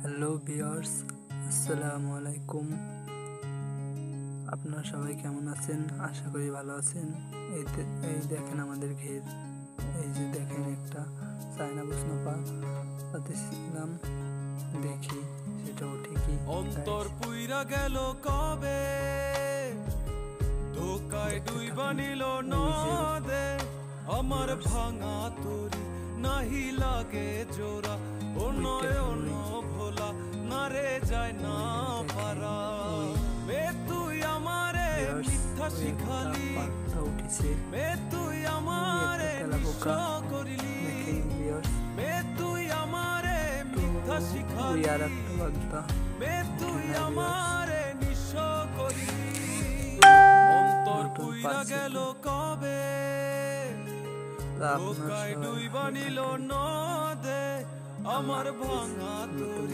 Hello viewers, আসসালামু আলাইকুম। আপনারা সবাই কেমন আছেন? আশা করি ভালো আছেন। এই দেখেন আমাদের ঘের, এই যে দেখেন একটা চায়না বসনা পাতেছিলাম, দেখি সেটাও ঠিকই। অন্তর পুইরা গেল কবে, ধোকায় ডুইবা নিল নদে। আমার ভাঙা তরি নাহি লাগে জোড়া, ও নয়ন ভোলা না রে যায় না পারা। মে তুই আমারে মিথ্যা শিখালি, মে তুই আমারে নিঃস্ব করিলি, মে তুই আমারে মিথ্যা শিখালি, মে তুই আমারে নিঃস্ব করিলি। অন্তর পুইরা গেল কবে, ধোকায় ডুইবা নিল নদে। আমার ভাঙা তরি